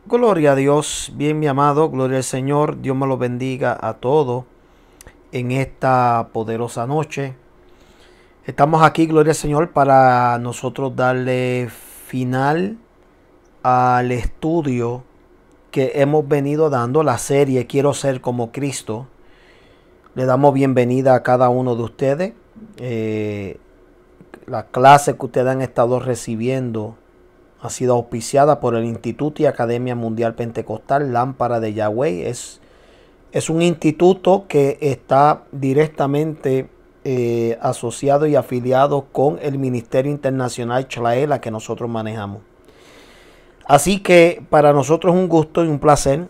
Gloria a Dios, bien mi amado, gloria al Señor, Dios me lo bendiga a todos en esta poderosa noche. Estamos aquí, gloria al Señor, para nosotros darle final al estudio que hemos venido dando, la serie Quiero ser como Cristo. Le damos bienvenida a cada uno de ustedes. La clase que ustedes han estado recibiendo ha sido auspiciada por el Instituto y Academia Mundial Pentecostal Lámpara de Yahweh. Es un instituto que está directamente asociado y afiliado con el Ministerio Internacional Chalaela que nosotros manejamos. Así que para nosotros es un gusto y un placer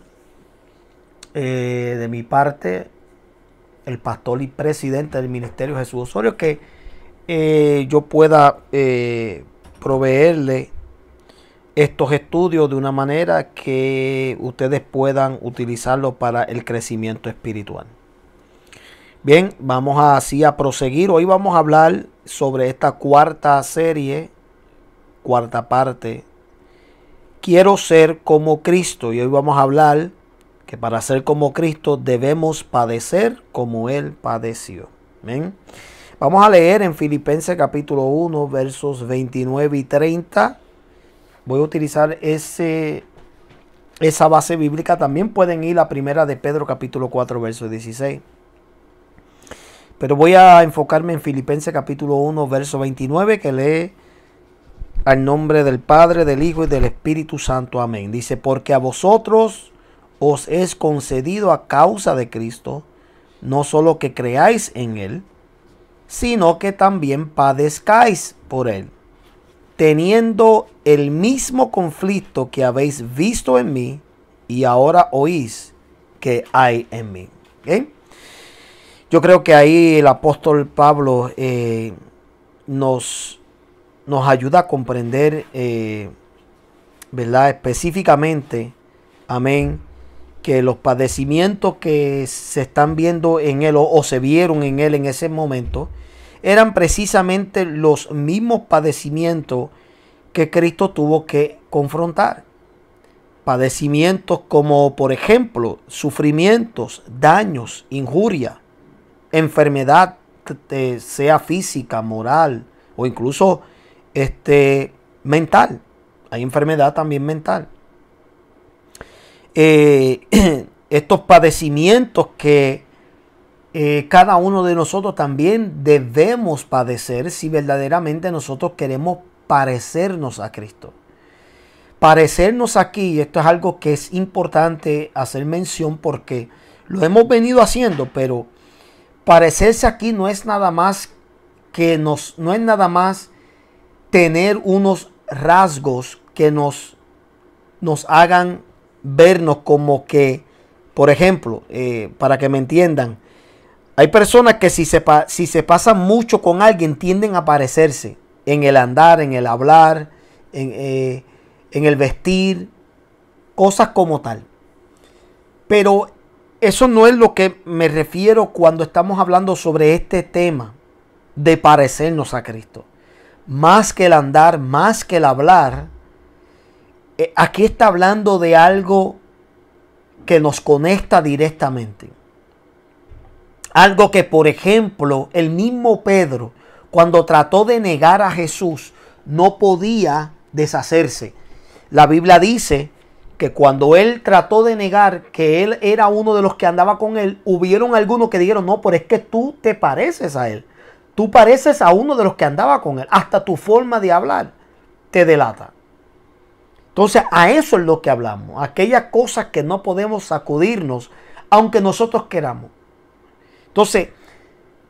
de mi parte, el pastor y presidente del Ministerio Jesús Osorio, que yo pueda proveerle estos estudios de una manera que ustedes puedan utilizarlo para el crecimiento espiritual. Bien, vamos así a proseguir. Hoy vamos a hablar sobre esta cuarta serie, cuarta parte. Quiero ser como Cristo. Y hoy vamos a hablar que para ser como Cristo debemos padecer como Él padeció. ¿Bien? Vamos a leer en Filipenses capítulo 1, versos 29 y 30. Voy a utilizar esa base bíblica. También pueden ir a primera de Pedro capítulo 4 verso 16. Pero voy a enfocarme en Filipenses capítulo 1 verso 29, que lee al nombre del Padre, del Hijo y del Espíritu Santo. Amén. Dice, porque a vosotros os es concedido a causa de Cristo, no solo que creáis en Él, sino que también padezcáis por Él, teniendo el mismo conflicto que habéis visto en mí y ahora oís que hay en mí. ¿Okay? Yo creo que ahí el apóstol Pablo nos ayuda a comprender, ¿verdad? Específicamente, amén, que los padecimientos que se están viendo en él o se vieron en él en ese momento eran precisamente los mismos padecimientos que Cristo tuvo que confrontar. Padecimientos como, por ejemplo, sufrimientos, daños, injuria, enfermedad, sea física, moral o incluso mental. Hay enfermedad también mental. Estos padecimientos que cada uno de nosotros también debemos padecer si verdaderamente nosotros queremos parecernos a Cristo. Parecernos aquí, esto es algo que es importante hacer mención porque lo hemos venido haciendo, pero parecerse aquí no es nada más no es nada más tener unos rasgos que nos hagan vernos como que, por ejemplo, para que me entiendan, hay personas que si se pasan mucho con alguien tienden a parecerse en el andar, en el hablar, en el vestir, cosas como tal. Pero eso no es lo que me refiero cuando estamos hablando sobre este tema de parecernos a Cristo. Más que el andar, más que el hablar, aquí está hablando de algo que nos conecta directamente. Algo que, por ejemplo, el mismo Pedro, cuando trató de negar a Jesús, no podía deshacerse. La Biblia dice que cuando él trató de negar que él era uno de los que andaba con él, hubieron algunos que dijeron, no, pero es que tú te pareces a él. Tú pareces a uno de los que andaba con él. Hasta tu forma de hablar te delata. Entonces, a eso es lo que hablamos. Aquellas cosas que no podemos sacudirnos, aunque nosotros queramos. Entonces,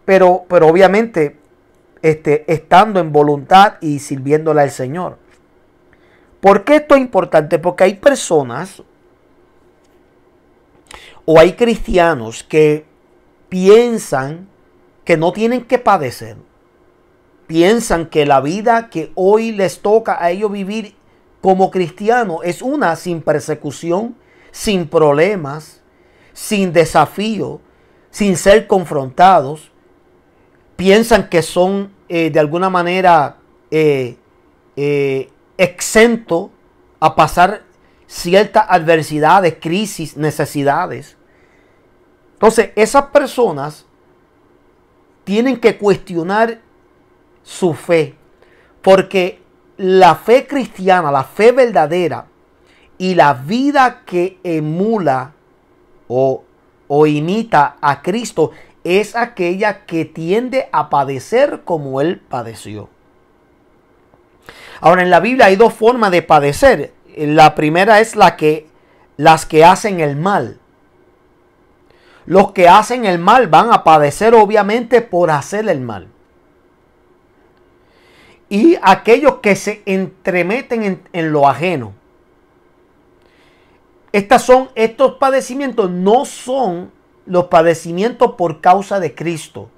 pero obviamente, estando en voluntad y sirviéndole al Señor. ¿Por qué esto es importante? Porque hay personas o hay cristianos que piensan que no tienen que padecer. Piensan que la vida que hoy les toca a ellos vivir como cristianos es una sin persecución, sin problemas, sin desafío, sin ser confrontados. Piensan que son de alguna manera exentos a pasar ciertas adversidades, crisis, necesidades. Entonces, esas personas tienen que cuestionar su fe, porque la fe cristiana, la fe verdadera y la vida que emula o imita a Cristo es aquella que tiende a padecer como Él padeció. Ahora, en la Biblia hay dos formas de padecer. La primera es las que hacen el mal. Los que hacen el mal van a padecer obviamente por hacer el mal. Y aquellos que se entremeten en lo ajeno. Estos padecimientos no son los padecimientos por causa de Cristo.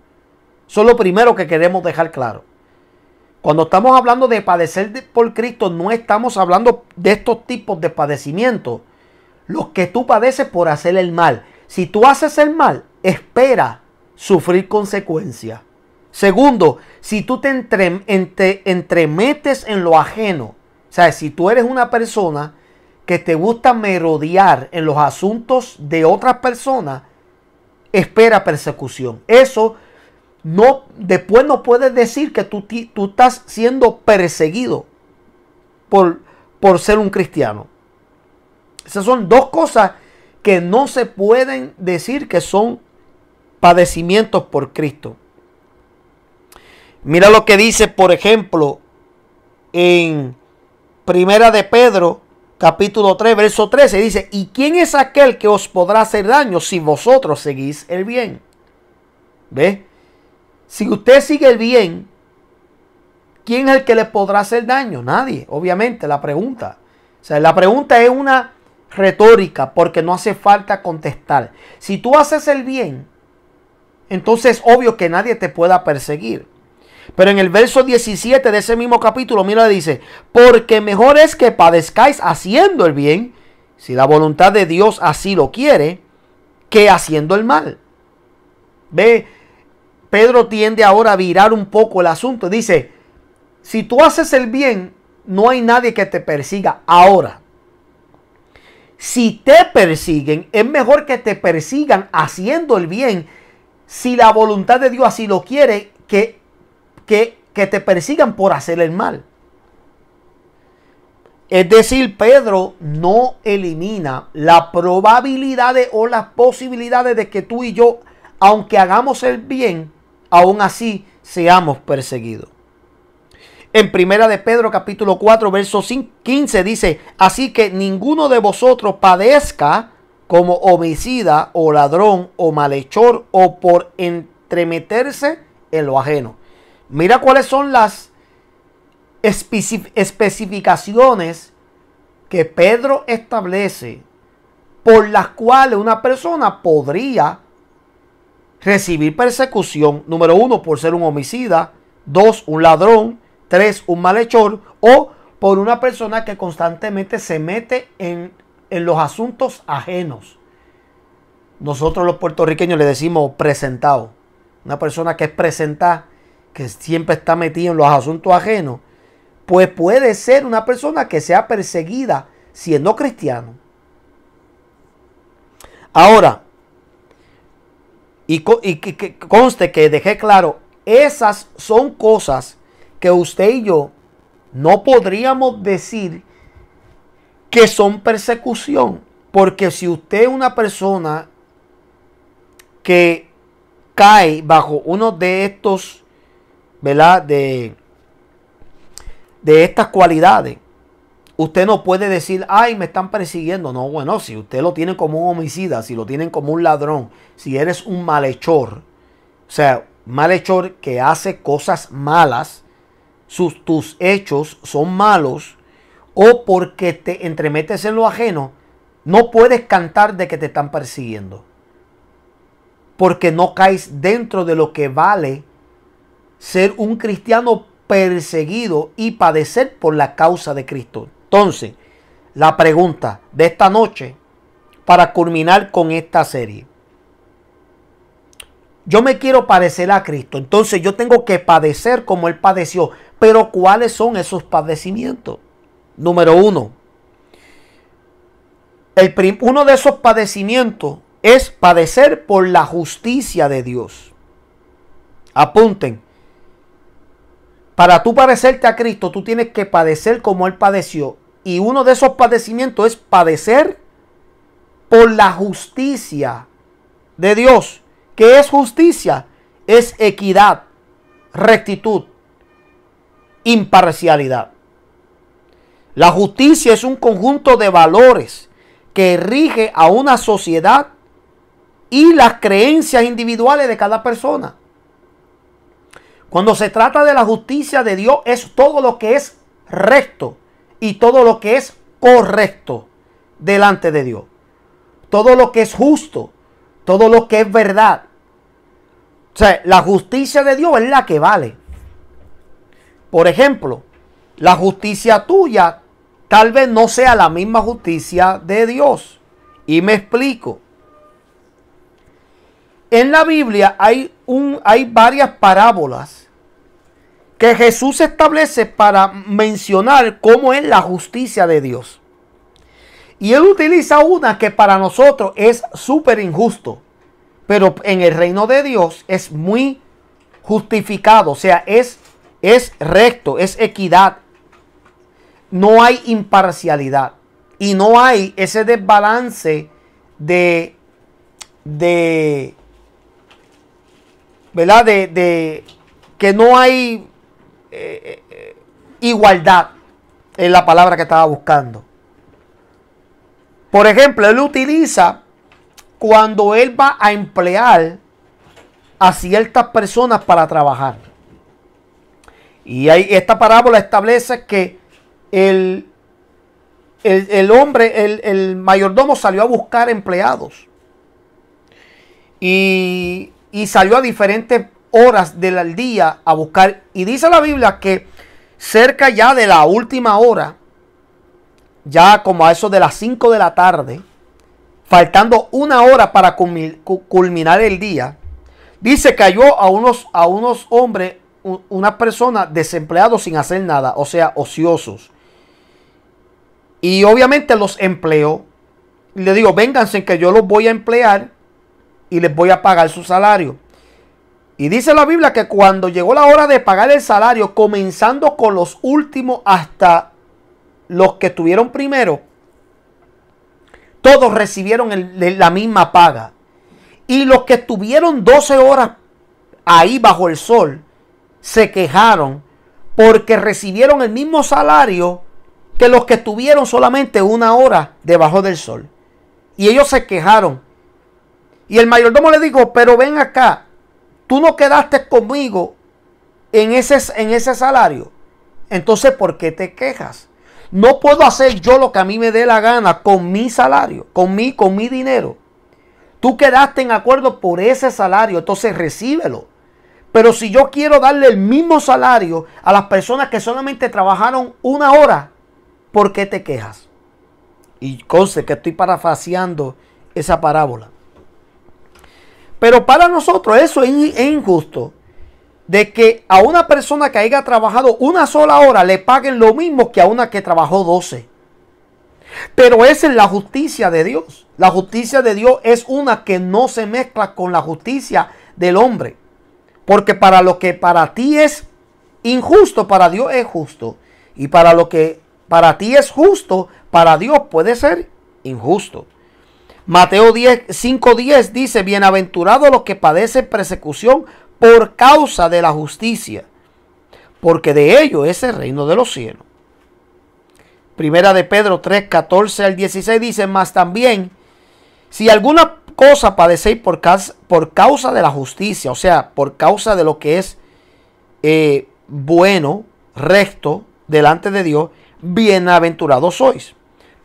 Eso es lo primero que queremos dejar claro. Cuando estamos hablando de padecer por Cristo, no estamos hablando de estos tipos de padecimientos. Los que tú padeces por hacer el mal. Si tú haces el mal, espera sufrir consecuencias. Segundo, si tú te entremetes en lo ajeno, o sea, si tú eres una persona que te gusta merodear en los asuntos de otras personas, espera persecución. Eso no, después no puedes decir que tú estás siendo perseguido por ser un cristiano. Esas son dos cosas que no se pueden decir que son padecimientos por Cristo. Mira lo que dice, por ejemplo, en Primera de Pedro, capítulo 3, verso 13, dice: ¿y quién es aquel que os podrá hacer daño si vosotros seguís el bien? ¿Ve? Si usted sigue el bien, ¿quién es el que le podrá hacer daño? Nadie, obviamente, la pregunta. O sea, la pregunta es una retórica porque no hace falta contestar. Si tú haces el bien, entonces es obvio que nadie te pueda perseguir. Pero en el verso 17 de ese mismo capítulo, mira, dice: porque mejor es que padezcáis haciendo el bien, si la voluntad de Dios así lo quiere, que haciendo el mal. Ve, Pedro tiende ahora a virar un poco el asunto. Dice: si tú haces el bien, no hay nadie que te persiga. Ahora, si te persiguen, es mejor que te persigan haciendo el bien, si la voluntad de Dios así lo quiere, que te persigan por hacer el mal. Es decir, Pedro no elimina la probabilidad o las posibilidades de que tú y yo, aunque hagamos el bien, aún así seamos perseguidos. En Primera de Pedro capítulo 4 verso 15 dice: así que ninguno de vosotros padezca como homicida o ladrón o malhechor o por entremeterse en lo ajeno. Mira cuáles son las especificaciones que Pedro establece por las cuales una persona podría recibir persecución. Número 1, por ser un homicida. 2, un ladrón. 3, un malhechor, o por una persona que constantemente se mete en los asuntos ajenos. Nosotros los puertorriqueños le decimos presentado. Una persona que es presentada, que siempre está metida en los asuntos ajenos, pues puede ser una persona que sea perseguida siendo cristiano. Ahora, y que conste que dejé claro, esas son cosas que usted y yo no podríamos decir que son persecución. Porque si usted es una persona que cae bajo uno de estos, ¿verdad? De estas cualidades, usted no puede decir: ay, me están persiguiendo. No, bueno, si usted lo tiene como un homicida, si lo tienen como un ladrón, si eres un malhechor, o sea, malhechor que hace cosas malas, tus hechos son malos, o porque te entremetes en lo ajeno, no puedes cantar de que te están persiguiendo, porque no caes dentro de lo que vale ser un cristiano perseguido y padecer por la causa de Cristo. Entonces, la pregunta de esta noche, para culminar con esta serie: yo me quiero parecer a Cristo, entonces yo tengo que padecer como Él padeció. Pero ¿cuáles son esos padecimientos? Número 1, Uno de esos padecimientos es padecer por la justicia de Dios. Apunten. Para tú parecerte a Cristo, tú tienes que padecer como Él padeció. Y uno de esos padecimientos es padecer por la justicia de Dios. ¿Qué es justicia? Es equidad, rectitud, imparcialidad. La justicia es un conjunto de valores que rige a una sociedad y las creencias individuales de cada persona. Cuando se trata de la justicia de Dios, es todo lo que es recto y todo lo que es correcto delante de Dios. Todo lo que es justo, todo lo que es verdad. O sea, la justicia de Dios es la que vale. Por ejemplo, la justicia tuya tal vez no sea la misma justicia de Dios. Y me explico. En la Biblia hay varias parábolas que Jesús establece para mencionar cómo es la justicia de Dios. Y Él utiliza una que para nosotros es súper injusto, pero en el reino de Dios es muy justificado. O sea, es recto, es equidad. No hay imparcialidad. Y no hay ese desbalance ¿verdad? De que no hay igualdad, en la palabra que estaba buscando. Por ejemplo, Él utiliza cuando Él va a emplear a ciertas personas para trabajar. Y esta parábola establece que el hombre, el mayordomo salió a buscar empleados. Y salió a diferentes horas del día a buscar. Y dice la Biblia que cerca ya de la última hora, ya como a eso de las 5 de la tarde, faltando una hora para culminar el día, dice que halló a unos hombres, unas personas desempleados sin hacer nada, o sea, ociosos. Y obviamente los empleó. Le digo, vénganse que yo los voy a emplear y les voy a pagar su salario. Y dice la Biblia que cuando llegó la hora de pagar el salario, comenzando con los últimos hasta los que estuvieron primero, todos recibieron la misma paga. Y los que estuvieron 12 horas ahí bajo el sol, se quejaron porque recibieron el mismo salario que los que estuvieron solamente una hora debajo del sol. Y ellos se quejaron. Y el mayordomo le dijo, pero ven acá, tú no quedaste conmigo en ese salario. Entonces, ¿por qué te quejas? No puedo hacer yo lo que a mí me dé la gana con mi salario, con mi dinero. Tú quedaste en acuerdo por ese salario, entonces recíbelo. Pero si yo quiero darle el mismo salario a las personas que solamente trabajaron una hora, ¿por qué te quejas? Y conste que estoy parafraseando esa parábola. Pero para nosotros eso es injusto. De que a una persona que haya trabajado una sola hora le paguen lo mismo que a una que trabajó 12. Pero esa es la justicia de Dios. La justicia de Dios es una que no se mezcla con la justicia del hombre. Porque para lo que para ti es injusto, para Dios es justo. Y para lo que para ti es justo, para Dios puede ser injusto. Mateo 5:10 dice, bienaventurados los que padecen persecución por causa de la justicia, porque de ellos es el reino de los cielos. Primera de Pedro 3:14 al 16 dice, mas también, si alguna cosa padecéis por causa de la justicia, o sea, por causa de lo que es bueno, recto, delante de Dios, bienaventurados sois.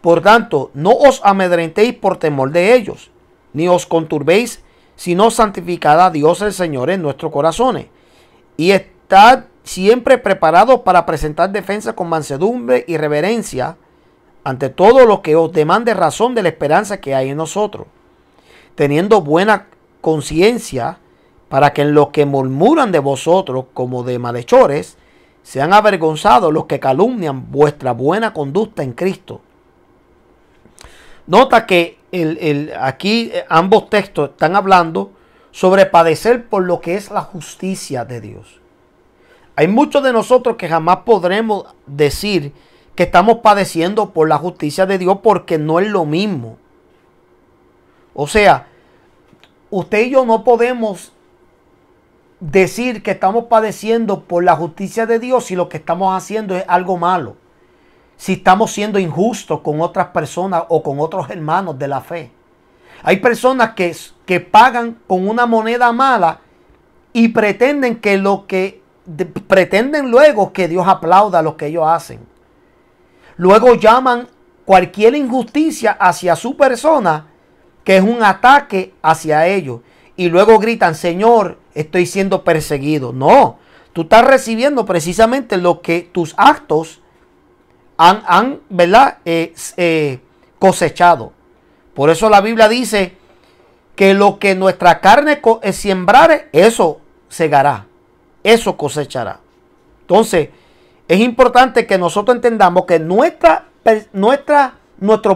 Por tanto, no os amedrentéis por temor de ellos, ni os conturbéis, sino santificad a Dios el Señor en nuestros corazones. Y estad siempre preparados para presentar defensa con mansedumbre y reverencia ante todo lo que os demande razón de la esperanza que hay en nosotros, teniendo buena conciencia, para que en los que murmuran de vosotros como de malhechores, sean avergonzados los que calumnian vuestra buena conducta en Cristo. Nota que aquí ambos textos están hablando sobre padecer por lo que es la justicia de Dios. Hay muchos de nosotros que jamás podremos decir que estamos padeciendo por la justicia de Dios porque no es lo mismo. O sea, usted y yo no podemos decir que estamos padeciendo por la justicia de Dios si lo que estamos haciendo es algo malo. Si estamos siendo injustos con otras personas o con otros hermanos de la fe. Hay personas que pagan con una moneda mala y pretenden pretenden luego que Dios aplauda lo que ellos hacen. Luego llaman cualquier injusticia hacia su persona que es un ataque hacia ellos. Y luego gritan, Señor, estoy siendo perseguido. No, tú estás recibiendo precisamente lo que tus actos ¿verdad? Cosechado. Por eso la Biblia dice que lo que nuestra carne sembrare, eso segará, eso cosechará. Entonces, es importante que nosotros entendamos que nuestro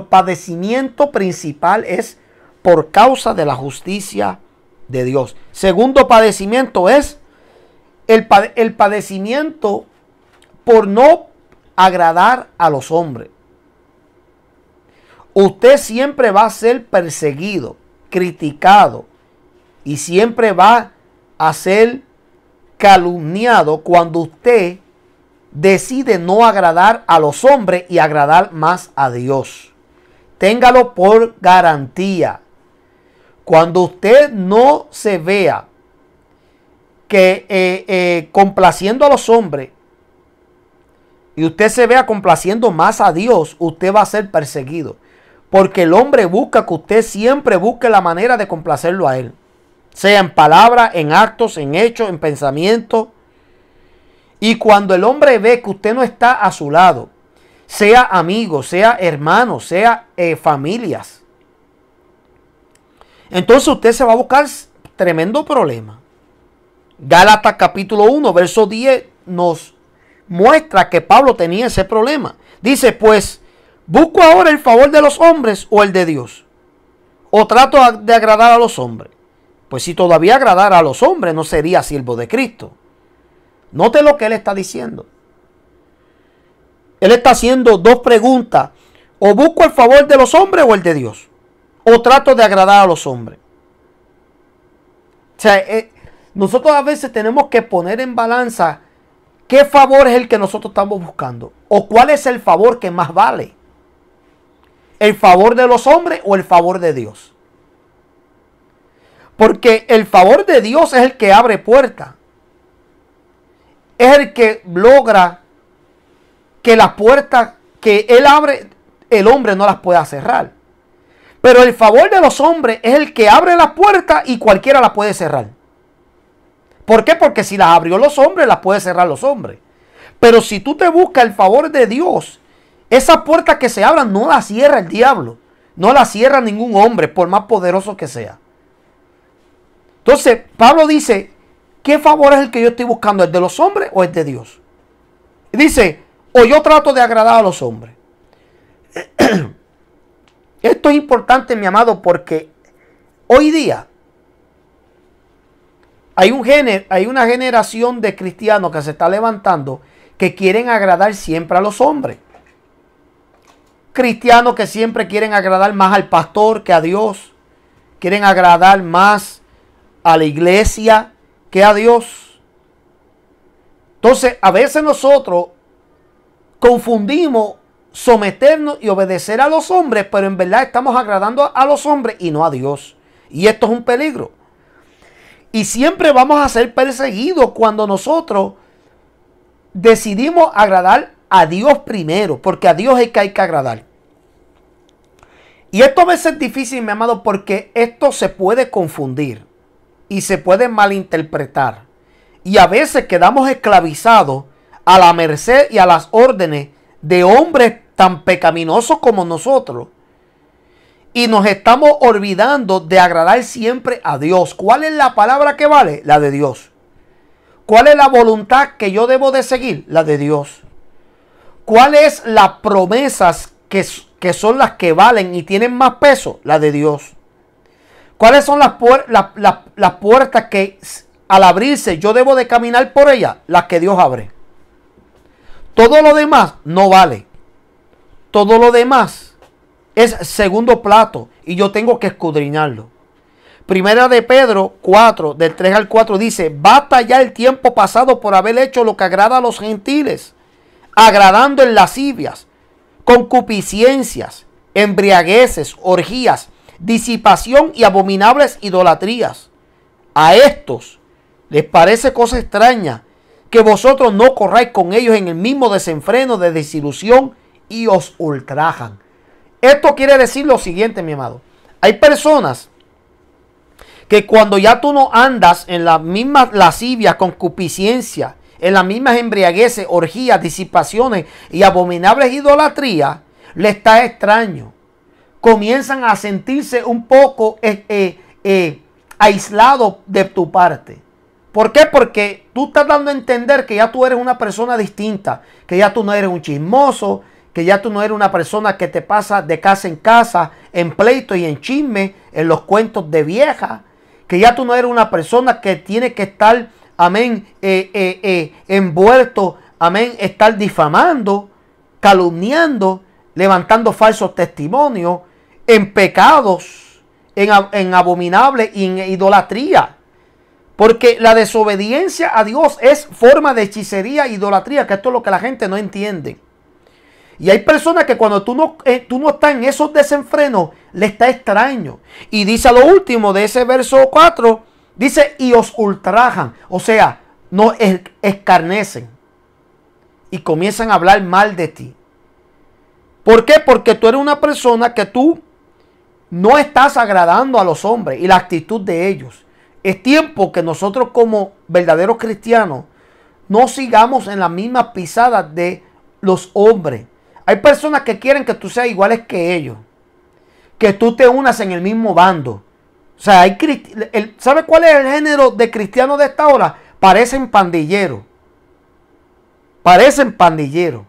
padecimiento principal es por causa de la justicia de Dios. Segundo padecimiento es el padecimiento por no agradar a los hombres. Usted siempre va a ser perseguido, criticado y siempre va a ser calumniado cuando usted decide no agradar a los hombres y agradar más a Dios. Téngalo por garantía. Cuando usted no se vea que complaciendo a los hombres y usted se vea complaciendo más a Dios, usted va a ser perseguido. Porque el hombre busca que usted siempre busque la manera de complacerlo a él. Sea en palabra, en actos, en hechos, en pensamiento. Y cuando el hombre ve que usted no está a su lado, sea amigo, sea hermano, sea familias, entonces usted se va a buscar tremendo problema. Gálatas capítulo 1, verso 10 nos muestra que Pablo tenía ese problema. Dice, pues, ¿busco ahora el favor de los hombres o el de Dios? ¿O trato de agradar a los hombres? Pues si todavía agradara a los hombres, no sería siervo de Cristo. Note lo que él está diciendo. Él está haciendo dos preguntas. ¿O busco el favor de los hombres o el de Dios? ¿O trato de agradar a los hombres? O sea, nosotros a veces tenemos que poner en balanza qué favor es el que nosotros estamos buscando. ¿O cuál es el favor que más vale? ¿El favor de los hombres o el favor de Dios? Porque el favor de Dios es el que abre puertas. Es el que logra que las puertas que Él abre, el hombre no las pueda cerrar. Pero el favor de los hombres es el que abre las puertas y cualquiera las puede cerrar. ¿Por qué? Porque si las abrió los hombres, las puede cerrar los hombres. Pero si tú te buscas el favor de Dios, esas puertas que se abran no las cierra el diablo. No las cierra ningún hombre, por más poderoso que sea. Entonces, Pablo dice, ¿qué favor es el que yo estoy buscando? ¿El de los hombres o el de Dios? Y dice, o yo trato de agradar a los hombres. Esto es importante, mi amado, porque hoy día hay una generación de cristianos que se está levantando que quieren agradar siempre a los hombres. Cristianos que siempre quieren agradar más al pastor que a Dios. Quieren agradar más a la iglesia que a Dios. Entonces, a veces nosotros confundimos someternos y obedecer a los hombres, pero en verdad estamos agradando a los hombres y no a Dios. Y esto es un peligro. Y siempre vamos a ser perseguidos cuando nosotros decidimos agradar a Dios primero, porque a Dios es que hay que agradar. Y esto a veces es difícil, mi amado, porque esto se puede confundir y se puede malinterpretar. Y a veces quedamos esclavizados a la merced y a las órdenes de hombres tan pecaminosos como nosotros. Y nos estamos olvidando de agradar siempre a Dios. ¿Cuál es la palabra que vale? La de Dios. ¿Cuál es la voluntad que yo debo de seguir? La de Dios. ¿Cuáles las promesas que que son las que valen y tienen más peso, las de Dios. ¿Cuáles son las puertas que al abrirse yo debo de caminar por ellas? Las que Dios abre. Todo lo demás no vale. Todo lo demás es segundo plato y yo tengo que escudriñarlo. Primera de Pedro 4, del 3 al 4 dice: basta ya el tiempo pasado por haber hecho lo que agrada a los gentiles, agradando en lascivias, concupiscencias, embriagueces, orgías, disipación y abominables idolatrías. A estos les parece cosa extraña que vosotros no corráis con ellos en el mismo desenfreno de desilusión y os ultrajan. Esto quiere decir lo siguiente, mi amado. Hay personas que cuando ya tú no andas en las mismas lascivias, concupiscencia, en las mismas embriagueces, orgías, disipaciones y abominables idolatrías, le está extraño. Comienzan a sentirse un poco aislados de tu parte. ¿Por qué? Porque tú estás dando a entender que ya tú eres una persona distinta, que ya tú no eres un chismoso, que ya tú no eres una persona que te pasa de casa en casa, en pleito y en chisme, en los cuentos de vieja, que ya tú no eres una persona que tiene que estar, amén, envuelto, amén, estar difamando, calumniando, levantando falsos testimonios, en pecados, en abominables y en idolatría. Porque la desobediencia a Dios es forma de hechicería e idolatría, que esto es lo que la gente no entiende. Y hay personas que cuando tú no estás en esos desenfrenos, le está extraño. Y dice a lo último de ese verso 4, dice, y os ultrajan. O sea, no escarnecen. Y comienzan a hablar mal de ti. ¿Por qué? Porque tú eres una persona que tú no estás agradando a los hombres y la actitud de ellos. Es tiempo que nosotros como verdaderos cristianos no sigamos en las mismas pisadas de los hombres. Hay personas que quieren que tú seas iguales que ellos, que tú te unas en el mismo bando. O sea, ¿sabe cuál es el género de cristianos de esta hora? Parecen pandilleros. Parecen pandilleros.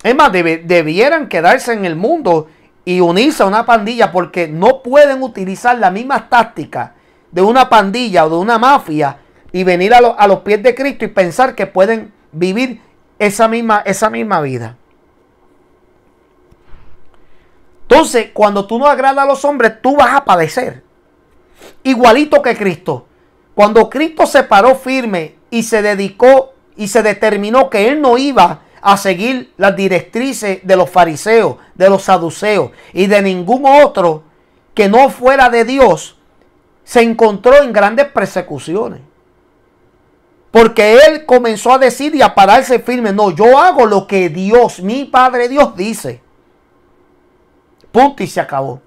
Es más, debieran quedarse en el mundo y unirse a una pandilla, porque no pueden utilizar la misma táctica de una pandilla o de una mafia y venir a los pies de Cristo y pensar que pueden vivir esa misma vida. Entonces, cuando tú no agradas a los hombres, tú vas a padecer. Igualito que Cristo. Cuando Cristo se paró firme y se dedicó y se determinó que Él no iba a seguir las directrices de los fariseos, de los saduceos y de ningún otro que no fuera de Dios, se encontró en grandes persecuciones. Porque Él comenzó a decir y a pararse firme: no, yo hago lo que Dios, mi Padre Dios, dice. Punto y se acabó.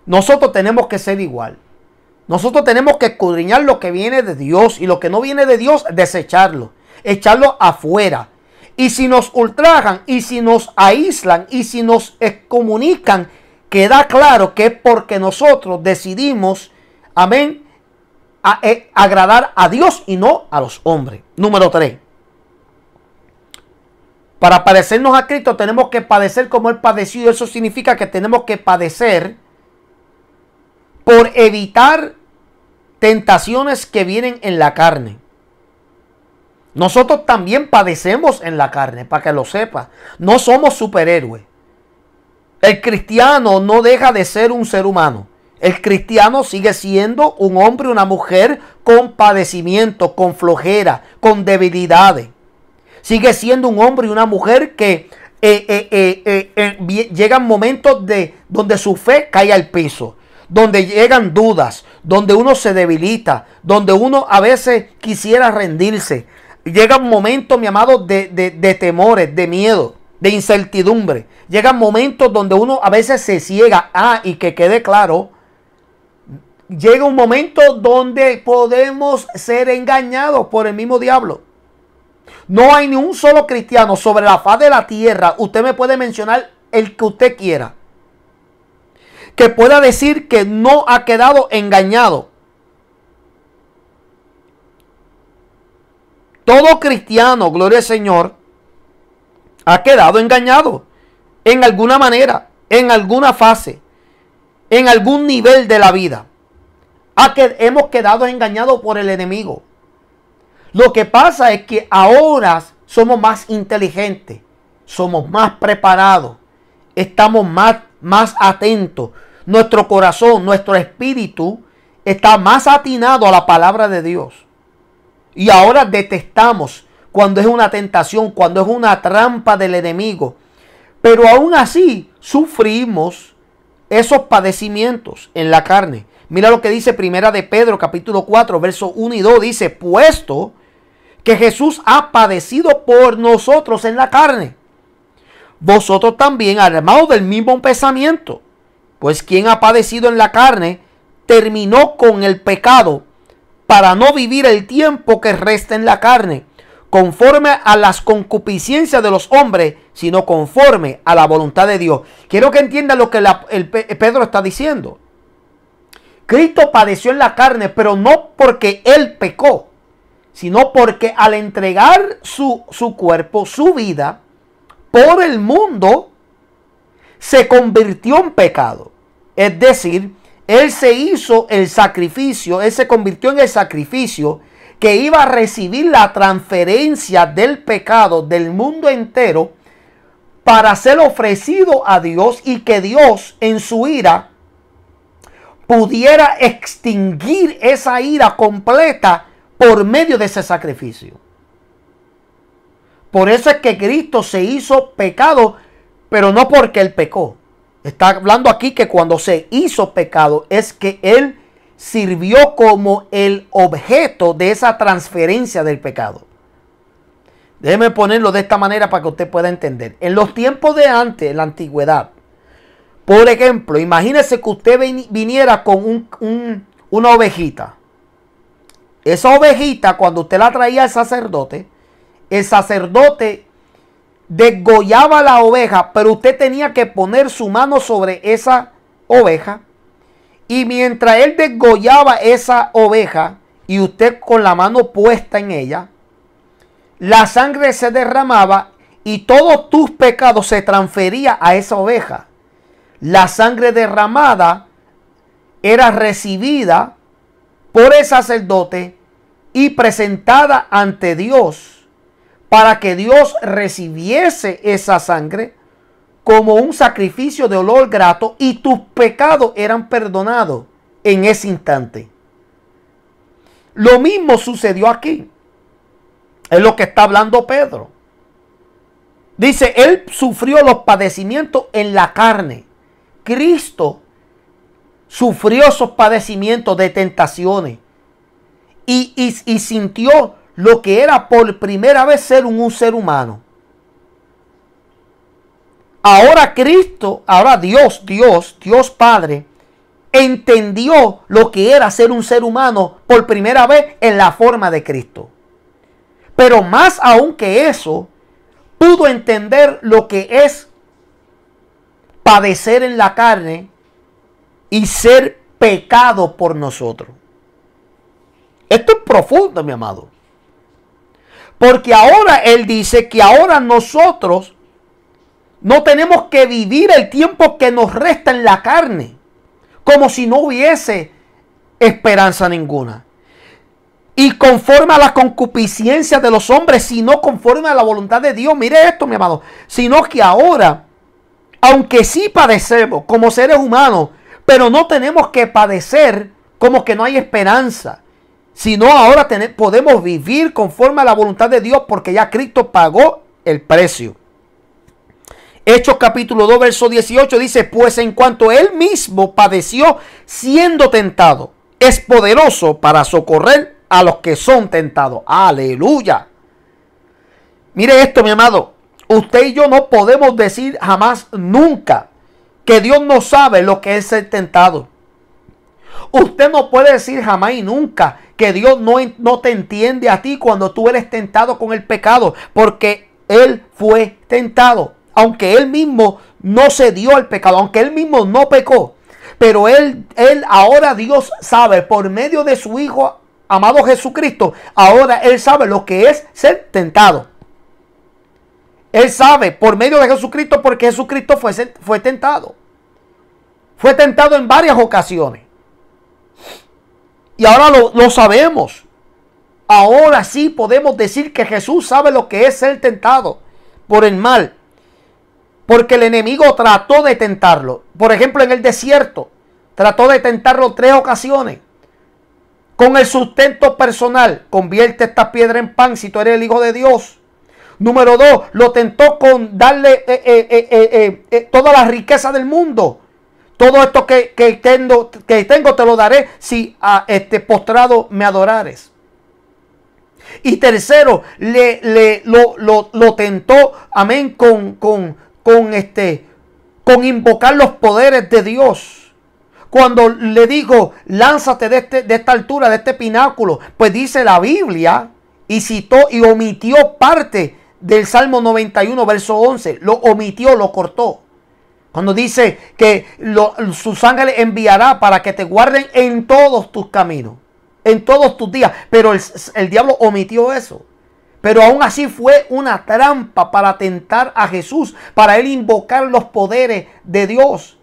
Nosotros tenemos que ser igual. Nosotros tenemos que escudriñar lo que viene de Dios, y lo que no viene de Dios, desecharlo, echarlo afuera. Y si nos ultrajan, y si nos aíslan, y si nos excomunican, queda claro que es porque nosotros decidimos, amén, agradar a Dios y no a los hombres. Número 3. Para parecernos a Cristo tenemos que padecer como Él padeció. Eso significa que tenemos que padecer por evitar tentaciones que vienen en la carne. Nosotros también padecemos en la carne, para que lo sepa. No somos superhéroes. El cristiano no deja de ser un ser humano. El cristiano sigue siendo un hombre y una mujer con padecimiento, con flojera, con debilidades. Sigue siendo un hombre y una mujer que llegan momentos donde su fe cae al piso, donde llegan dudas, donde uno se debilita, donde uno a veces quisiera rendirse. Llegan momentos, mi amado, de temores, de miedo, de incertidumbre. Llegan momentos donde uno a veces se ciega. Y que quede claro, llega un momento donde podemos ser engañados por el mismo diablo. No hay ni un solo cristiano sobre la faz de la tierra, usted me puede mencionar el que usted quiera, que pueda decir que no ha quedado engañado. Todo cristiano, gloria al Señor, ha quedado engañado. en alguna manera, en alguna fase, en algún nivel de la vida, a que hemos quedado engañados por el enemigo. Lo que pasa es que ahora somos más inteligentes, somos más preparados, estamos más atentos. Nuestro corazón, nuestro espíritu está más atinado a la palabra de Dios. Y ahora detestamos cuando es una tentación, cuando es una trampa del enemigo. Pero aún así sufrimos esos padecimientos en la carne. Mira lo que dice Primera de Pedro, capítulo 4, versos 1 y 2. Dice, puesto que Jesús ha padecido por nosotros en la carne, vosotros también armados del mismo pensamiento. Pues quien ha padecido en la carne, terminó con el pecado, para no vivir el tiempo que resta en la carne, conforme a las concupiscencias de los hombres, sino conforme a la voluntad de Dios. Quiero que entiendan lo que Pedro está diciendo. Cristo padeció en la carne, pero no porque él pecó, sino porque al entregar su cuerpo, su vida, por el mundo, se convirtió en pecado. Es decir, él se hizo el sacrificio, él se convirtió en el sacrificio que iba a recibir la transferencia del pecado del mundo entero para ser ofrecido a Dios, y que Dios en su ira pudiera extinguir esa ira completa por medio de ese sacrificio. Por eso es que Cristo se hizo pecado, pero no porque él pecó. Está hablando aquí que cuando se hizo pecado es que él sirvió como el objeto de esa transferencia del pecado. Déjeme ponerlo de esta manera para que usted pueda entender. En los tiempos de antes, en la antigüedad, por ejemplo, imagínese que usted viniera con una ovejita. Esa ovejita, cuando usted la traía al sacerdote, el sacerdote desgollaba la oveja, pero usted tenía que poner su mano sobre esa oveja. Y mientras él desgollaba esa oveja y usted con la mano puesta en ella, la sangre se derramaba y todos tus pecados se transfería a esa oveja. La sangre derramada era recibida por el sacerdote y presentada ante Dios para que Dios recibiese esa sangre como un sacrificio de olor grato, y tus pecados eran perdonados en ese instante. Lo mismo sucedió aquí. Es lo que está hablando Pedro. Dice, él sufrió los padecimientos en la carne. Cristo sufrió esos padecimientos de tentaciones y sintió lo que era por primera vez ser un ser humano. Ahora Cristo, ahora Dios Padre, entendió lo que era ser un ser humano por primera vez en la forma de Cristo. Pero más aún que eso, pudo entender lo que es padecer en la carne y ser pecado por nosotros. Esto es profundo, mi amado. Porque ahora Él dice que ahora nosotros no tenemos que vivir el tiempo que nos resta en la carne, como si no hubiese esperanza ninguna. Y conforme a la concupiscencia de los hombres, sino conforme a la voluntad de Dios. Mire esto, mi amado. Sino que ahora, aunque sí padecemos como seres humanos, pero no tenemos que padecer como que no hay esperanza. Sino ahora podemos vivir conforme a la voluntad de Dios, porque ya Cristo pagó el precio. Hechos capítulo 2, verso 18 dice, pues en cuanto él mismo padeció siendo tentado, es poderoso para socorrer a los que son tentados. Aleluya. Mire esto, mi amado. Usted y yo no podemos decir jamás, nunca, que Dios no sabe lo que es ser tentado. Usted no puede decir jamás y nunca que Dios no te entiende a ti cuando tú eres tentado con el pecado, porque Él fue tentado. Aunque Él mismo no se dio al pecado, aunque Él mismo no pecó, pero Él ahora Dios sabe por medio de su Hijo amado Jesucristo, ahora Él sabe lo que es ser tentado. Él sabe por medio de Jesucristo, porque Jesucristo fue tentado. Fue tentado en varias ocasiones. Y ahora lo sabemos. Ahora sí podemos decir que Jesús sabe lo que es ser tentado por el mal. Porque el enemigo trató de tentarlo. Por ejemplo, en el desierto, trató de tentarlo 3 ocasiones. Con el sustento personal, convierte esta piedra en pan si tú eres el Hijo de Dios. Número 2, lo tentó con darle toda la riqueza del mundo. Todo esto que tengo te lo daré si postrado me adorares. Y tercero, lo tentó, amén, con invocar los poderes de Dios. Cuando le dijo, lánzate de esta altura, de este pináculo, pues dice la Biblia, y citó y omitió parte del Salmo 91, verso 11. Lo omitió, lo cortó. Cuando dice que sus ángeles enviará para que te guarden en todos tus caminos, en todos tus días. Pero el diablo omitió eso. Pero aún así fue una trampa para tentar a Jesús, para él invocar los poderes de Dios.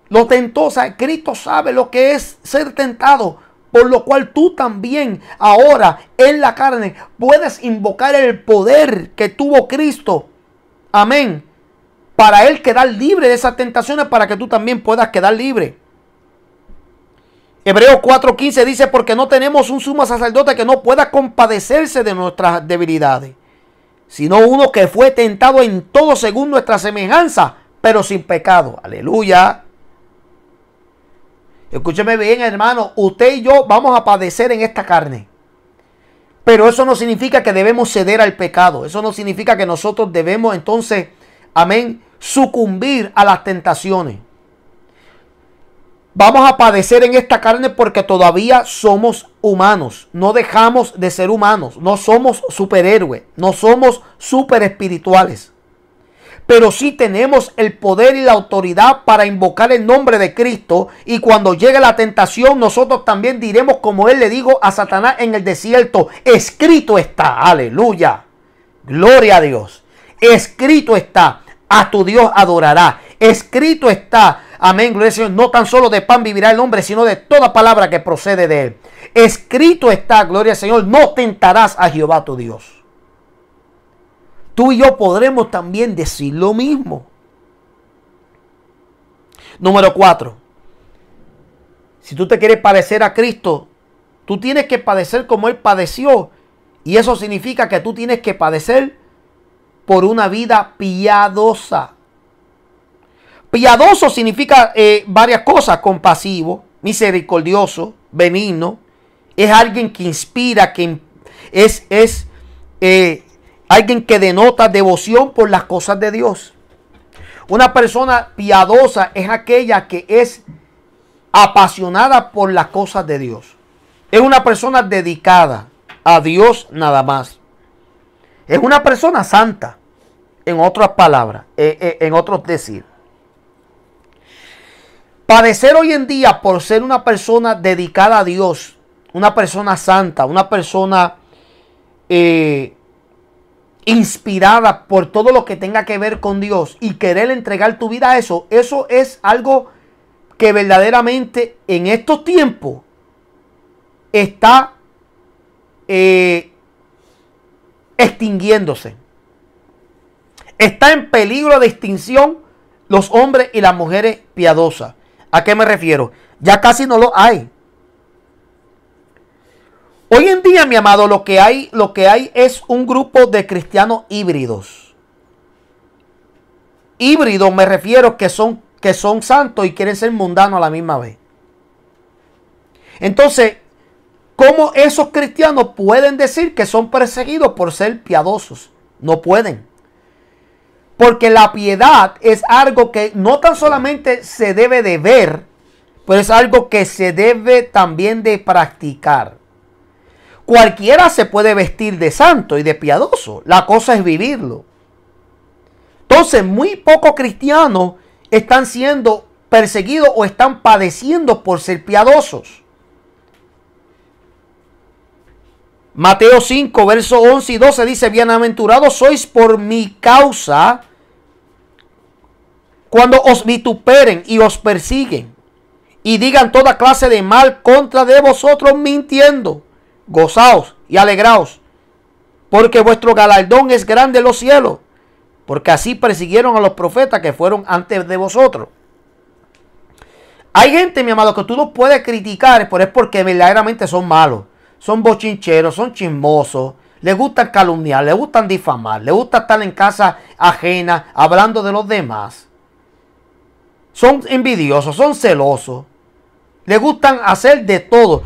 Lo tentó, o sea, Cristo sabe lo que es ser tentado. Por lo cual tú también ahora en la carne puedes invocar el poder que tuvo Cristo. Amén. Para él quedar libre de esas tentaciones, para que tú también puedas quedar libre. Hebreos 4:15 dice, porque no tenemos un sumo sacerdote que no pueda compadecerse de nuestras debilidades, sino uno que fue tentado en todo según nuestra semejanza, pero sin pecado. Aleluya. Escúcheme bien, hermano, usted y yo vamos a padecer en esta carne. Pero eso no significa que debemos ceder al pecado. Eso no significa que nosotros debemos entonces, amén, sucumbir a las tentaciones. Vamos a padecer en esta carne porque todavía somos humanos. No dejamos de ser humanos. No somos superhéroes. No somos super espirituales. Pero sí tenemos el poder y la autoridad para invocar el nombre de Cristo. Y cuando llegue la tentación, nosotros también diremos como él le dijo a Satanás en el desierto: escrito está. Aleluya. Gloria a Dios. Escrito está. A tu Dios adorará. Escrito está. Amén. Gloria al Señor. No tan solo de pan vivirá el hombre, sino de toda palabra que procede de él. Escrito está. Gloria al Señor. No tentarás a Jehová tu Dios. Tú y yo podremos también decir lo mismo. Número 4. Si tú te quieres parecer a Cristo, tú tienes que padecer como Él padeció. Y eso significa que tú tienes que padecer por una vida piadosa. Piadoso significa varias cosas. Compasivo, misericordioso, benigno. Es alguien que inspira, que es alguien que denota devoción por las cosas de Dios. Una persona piadosa es aquella que es apasionada por las cosas de Dios. Es una persona dedicada a Dios nada más. Es una persona santa, en otras palabras, en otros decir. Padecer hoy en día por ser una persona dedicada a Dios, una persona santa, una persona inspirada por todo lo que tenga que ver con Dios y querer entregar tu vida a eso es algo que verdaderamente en estos tiempos está extinguiéndose. Está en peligro de extinción los hombres y las mujeres piadosas. ¿A qué me refiero? Ya casi no lo hay. Hoy en día, mi amado, lo que hay es un grupo de cristianos híbridos. Híbridos me refiero que son santos y quieren ser mundanos a la misma vez. Entonces, ¿cómo esos cristianos pueden decir que son perseguidos por ser piadosos? No pueden. Porque la piedad es algo que no tan solamente se debe de ver, pero es algo que se debe también de practicar. Cualquiera se puede vestir de santo y de piadoso. La cosa es vivirlo. Entonces, muy pocos cristianos están siendo perseguidos o están padeciendo por ser piadosos. Mateo 5, versos 11 y 12 dice, bienaventurados sois por mi causa cuando os vituperen y os persiguen y digan toda clase de mal contra de vosotros mintiendo. Gozaos y alegraos, porque vuestro galardón es grande en los cielos, porque así persiguieron a los profetas que fueron antes de vosotros. Hay gente, mi amado, que tú no puedes criticar, pero es porque verdaderamente son malos. Son bochincheros, son chismosos, les gustan calumniar, les gustan difamar, les gusta estar en casa ajena hablando de los demás. Son envidiosos, son celosos, les gustan hacer de todo.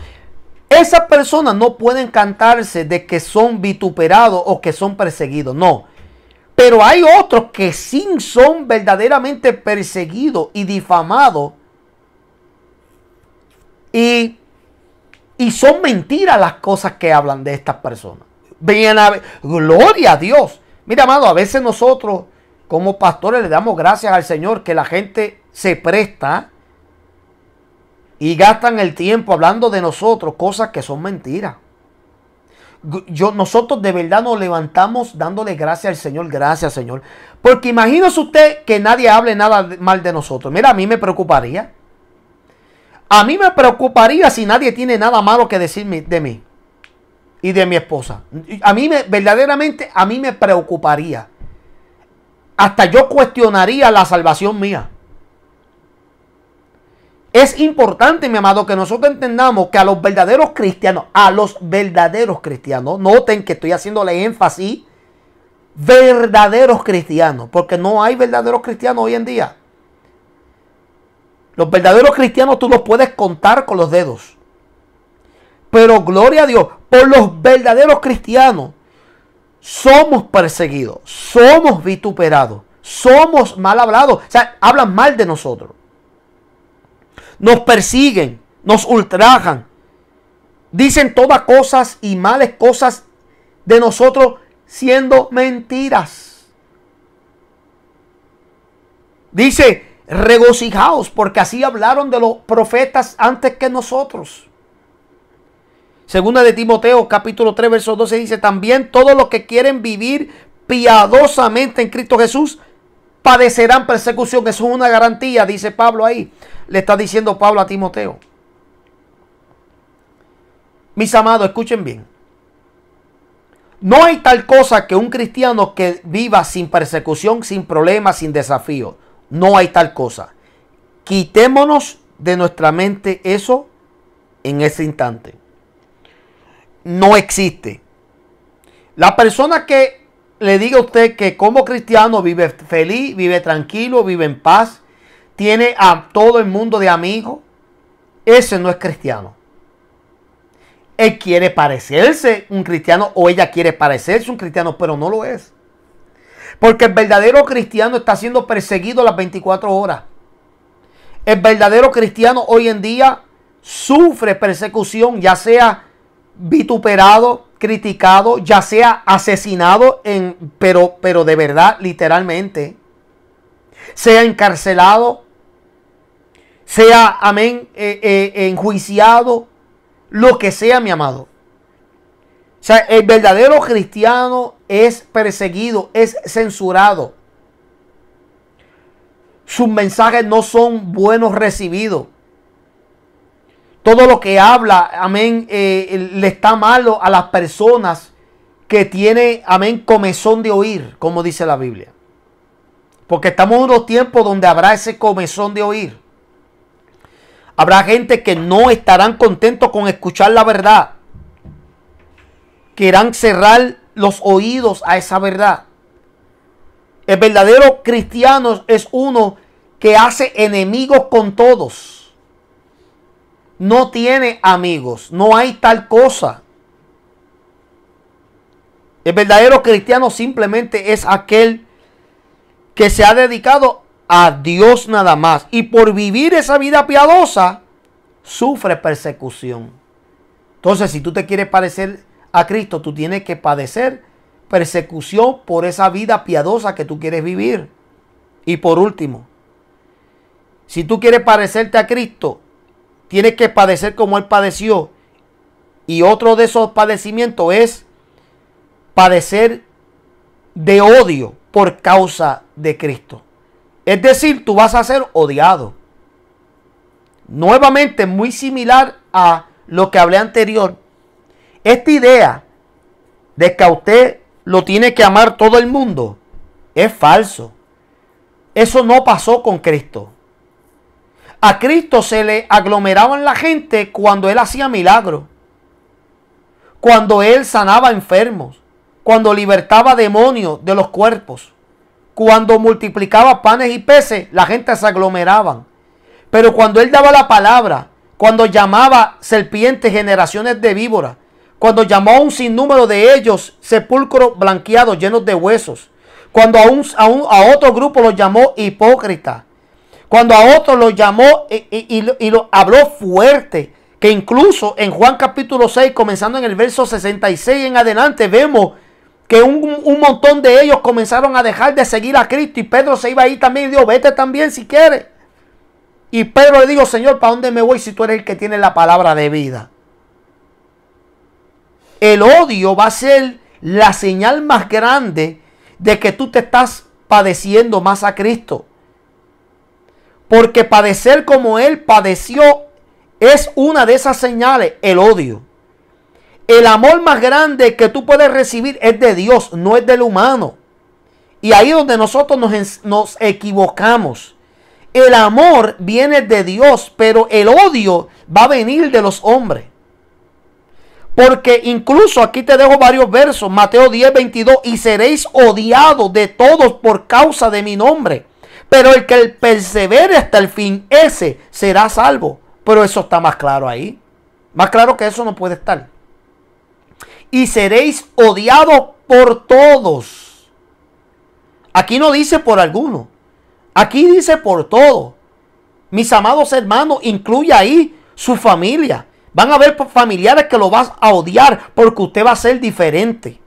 Esas personas no pueden cantarse de que son vituperados o que son perseguidos, no. Pero hay otros que sí son verdaderamente perseguidos y difamados. Y son mentiras las cosas que hablan de estas personas. Gloria a Dios. Mira, amado, a veces nosotros como pastores le damos gracias al Señor que la gente se presta y gastan el tiempo hablando de nosotros cosas que son mentiras. Nosotros de verdad nos levantamos dándole gracias al Señor. Gracias, Señor. Porque imagínese usted que nadie hable nada mal de nosotros. Mira, a mí me preocuparía. A mí me preocuparía si nadie tiene nada malo que decir de mí y de mi esposa. Verdaderamente a mí me preocuparía. Hasta yo cuestionaría la salvación mía. Es importante, mi amado, que nosotros entendamos que a los verdaderos cristianos, noten que estoy haciéndole énfasis, verdaderos cristianos, porque no hay verdaderos cristianos hoy en día. Los verdaderos cristianos tú los puedes contar con los dedos. Pero gloria a Dios, por los verdaderos cristianos somos perseguidos, somos vituperados, somos mal hablados. O sea, hablan mal de nosotros. Nos persiguen, nos ultrajan. Dicen todas cosas y males cosas de nosotros siendo mentiras. Dice, regocijaos porque así hablaron de los profetas antes que nosotros. Segunda de Timoteo capítulo 3 verso 12 dice, también todos los que quieren vivir piadosamente en Cristo Jesús padecerán persecución. Eso es una garantía, dice Pablo ahí. Le está diciendo Pablo a Timoteo. Mis amados, escuchen bien. No hay tal cosa que un cristiano que viva sin persecución, sin problemas, sin desafío. No hay tal cosa. Quitémonos de nuestra mente eso en ese instante. No existe. La persona que le diga a usted que como cristiano vive feliz, vive tranquilo, vive en paz, tiene a todo el mundo de amigos, ese no es cristiano. Él quiere parecerse un cristiano o ella quiere parecerse un cristiano, pero no lo es. Porque el verdadero cristiano está siendo perseguido las 24 horas. El verdadero cristiano hoy en día sufre persecución, ya sea vituperado, criticado, ya sea asesinado, pero de verdad, literalmente, sea encarcelado, sea, amén, enjuiciado, lo que sea, mi amado. O sea, el verdadero cristiano es perseguido, es censurado. Sus mensajes no son buenos recibidos. Todo lo que habla, amén, le está malo a las personas que tienen, amén, comezón de oír, como dice la Biblia. Porque estamos en unos tiempos donde habrá ese comezón de oír. Habrá gente que no estarán contentos con escuchar la verdad. Querrán cerrar los oídos a esa verdad. El verdadero cristiano es uno que hace enemigos con todos. No tiene amigos. No hay tal cosa. El verdadero cristiano simplemente es aquel que se ha dedicado a Dios nada más. Y por vivir esa vida piadosa, sufre persecución. Entonces, si tú te quieres parecer a Cristo, tú tienes que padecer persecución por esa vida piadosa que tú quieres vivir. Y por último, si tú quieres parecerte a Cristo, tienes que padecer como Él padeció. Y otro de esos padecimientos es padecer de odio por causa de Cristo. Es decir, tú vas a ser odiado. Nuevamente, muy similar a lo que hablé anterior. Esta idea de que a usted lo tiene que amar todo el mundo es falso. Eso no pasó con Cristo. A Cristo se le aglomeraban la gente cuando Él hacía milagros, cuando Él sanaba enfermos, cuando libertaba demonios de los cuerpos, cuando multiplicaba panes y peces, la gente se aglomeraban. Pero cuando Él daba la palabra, cuando llamaba serpientes generaciones de víboras, cuando llamó a un sinnúmero de ellos sepulcros blanqueados llenos de huesos, cuando a otro grupo los llamó hipócritas, cuando a otros los llamó y lo habló fuerte, que incluso en Juan capítulo 6, comenzando en el verso 66 en adelante, vemos que un montón de ellos comenzaron a dejar de seguir a Cristo, y Pedro se iba ahí también y dijo, vete también si quieres. Y Pedro le dijo, Señor, ¿para dónde me voy si tú eres el que tiene la palabra de vida? El odio va a ser la señal más grande de que tú te estás padeciendo más a Cristo. Porque padecer como Él padeció es una de esas señales, el odio. El amor más grande que tú puedes recibir es de Dios, no es del humano. Y ahí es donde nosotros nos equivocamos. El amor viene de Dios, pero el odio va a venir de los hombres. Porque incluso aquí te dejo varios versos, Mateo 10, 22, y seréis odiados de todos por causa de mi nombre. Pero el que persevere hasta el fin, ese será salvo. Pero eso está más claro ahí. Más claro que eso no puede estar. Y seréis odiados por todos. Aquí no dice por alguno. Aquí dice por todos. Mis amados hermanos, incluye ahí su familia. Van a haber familiares que lo vas a odiar porque usted va a ser diferente.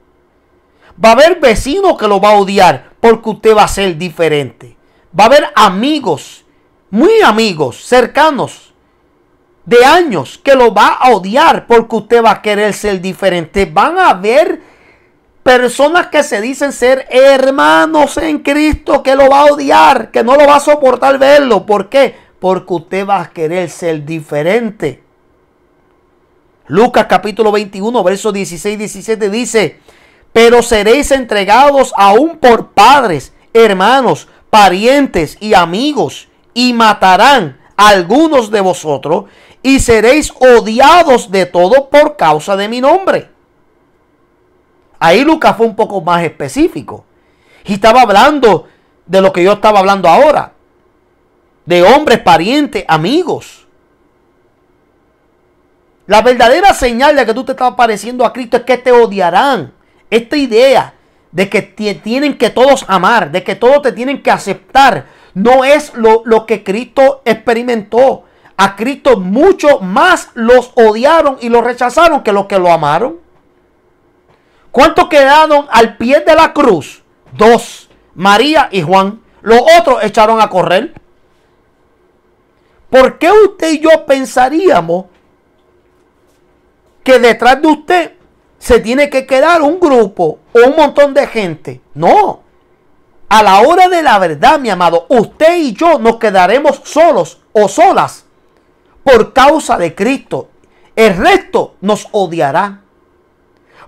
Va a haber vecinos que lo va a odiar porque usted va a ser diferente. Va a haber amigos, muy amigos, cercanos, de años, que lo va a odiar porque usted va a querer ser diferente. Van a haber personas que se dicen ser hermanos en Cristo que lo va a odiar, que no lo va a soportar verlo. ¿Por qué? Porque usted va a querer ser diferente. Lucas capítulo 21, versos 16 y 17 dice, pero seréis entregados aún por padres, hermanos, parientes y amigos, y matarán a algunos de vosotros, y seréis odiados de todos por causa de mi nombre. Ahí Lucas fue un poco más específico. Y estaba hablando de lo que yo estaba hablando ahora. De hombres, parientes, amigos. La verdadera señal de que tú te estás pareciendo a Cristo es que te odiarán. Esta idea de que tienen que todos amar, de que todos te tienen que aceptar, no es lo que Cristo experimentó. A Cristo mucho más los odiaron y los rechazaron que los que lo amaron. ¿Cuántos quedaron al pie de la cruz? 2, María y Juan. Los otros echaron a correr. ¿Por qué usted y yo pensaríamos que detrás de usted se tiene que quedar un grupo o un montón de gente? No. A la hora de la verdad, mi amado, usted y yo nos quedaremos solos o solas por causa de Cristo. El resto nos odiará.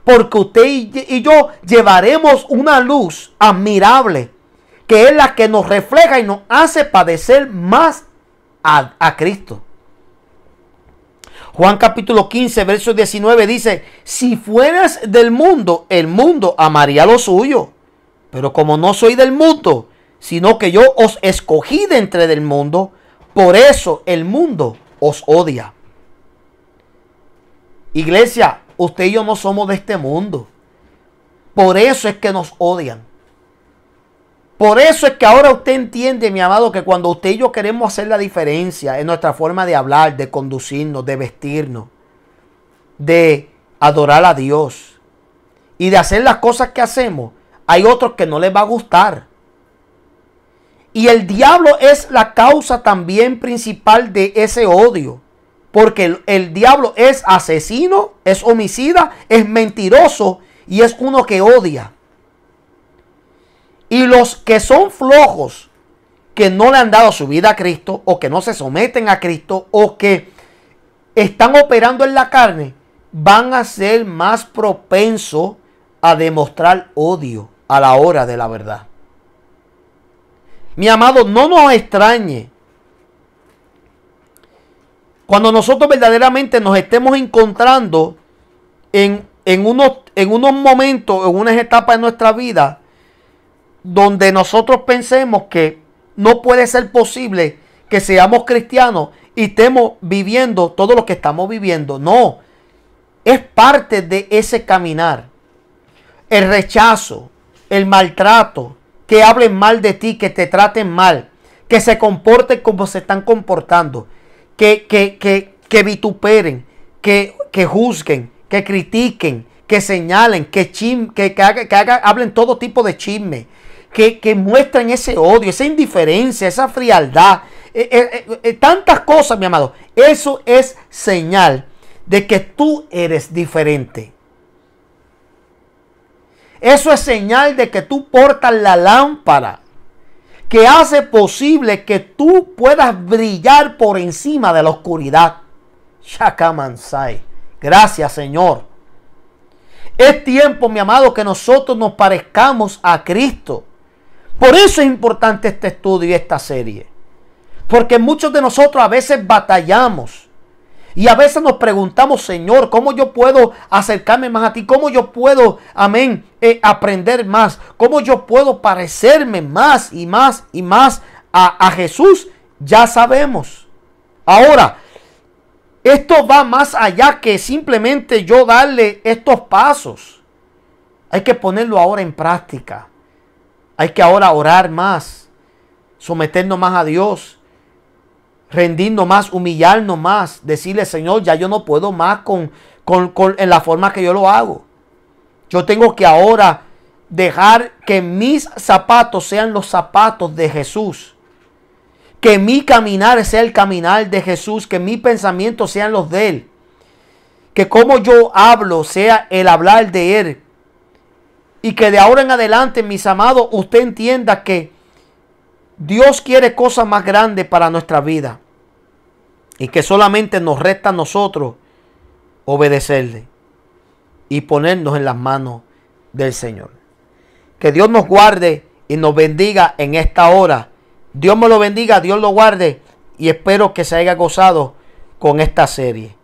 Porque usted y yo llevaremos una luz admirable, que es la que nos refleja y nos hace padecer más a Cristo. Juan capítulo 15, verso 19 dice, si fueras del mundo, el mundo amaría lo suyo. Pero como no soy del mundo, sino que yo os escogí de entre del mundo, por eso el mundo os odia. Iglesia, usted y yo no somos de este mundo. Por eso es que nos odian. Por eso es que ahora usted entiende, mi amado, que cuando usted y yo queremos hacer la diferencia en nuestra forma de hablar, de conducirnos, de vestirnos, de adorar a Dios y de hacer las cosas que hacemos, hay otros que no les va a gustar. Y el diablo es la causa también principal de ese odio. Porque el diablo es asesino, es homicida, es mentiroso y es uno que odia. Y los que son flojos, que no le han dado su vida a Cristo, o que no se someten a Cristo, o que están operando en la carne, van a ser más propensos a demostrar odio a la hora de la verdad. Mi amado, no nos extrañe cuando nosotros verdaderamente nos estemos encontrando en unos momentos, en unas etapas de nuestra vida, donde nosotros pensemos que no puede ser posible que seamos cristianos y estemos viviendo todo lo que estamos viviendo. No, es parte de ese caminar. El rechazo, el maltrato, que hablen mal de ti, que te traten mal, que se comporten como se están comportando, que vituperen, que juzguen, que critiquen, que señalen, que hablen todo tipo de chisme, que muestren ese odio, esa indiferencia, esa frialdad, tantas cosas, mi amado. Eso es señal de que tú eres diferente. Eso es señal de que tú portas la lámpara que hace posible que tú puedas brillar por encima de la oscuridad. Shakamansai. Gracias, Señor. Es tiempo, mi amado, que nosotros nos parezcamos a Cristo. Por eso es importante este estudio y esta serie. Porque muchos de nosotros a veces batallamos. Y a veces nos preguntamos, Señor, ¿cómo yo puedo acercarme más a ti? ¿Cómo yo puedo, amén, aprender más? ¿Cómo yo puedo parecerme más y más y más a Jesús? Ya sabemos. Ahora, esto va más allá que simplemente yo darle estos pasos. Hay que ponerlo ahora en práctica. Hay que ahora orar más, someternos más a Dios, rendirnos más, humillarnos más, decirle, Señor, ya yo no puedo más en la forma que yo lo hago. Yo tengo que ahora dejar que mis zapatos sean los zapatos de Jesús. Que mi caminar sea el caminar de Jesús. Que mis pensamientos sean los de Él. Que como yo hablo sea el hablar de Él. Y que de ahora en adelante, mis amados, usted entienda que Dios quiere cosas más grandes para nuestra vida. Y que solamente nos resta a nosotros obedecerle. Y ponernos en las manos del Señor. Que Dios nos guarde y nos bendiga en esta hora. Dios me lo bendiga, Dios lo guarde. Y espero que se haya gozado con esta serie.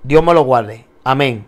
Dios me lo guarde. Amén.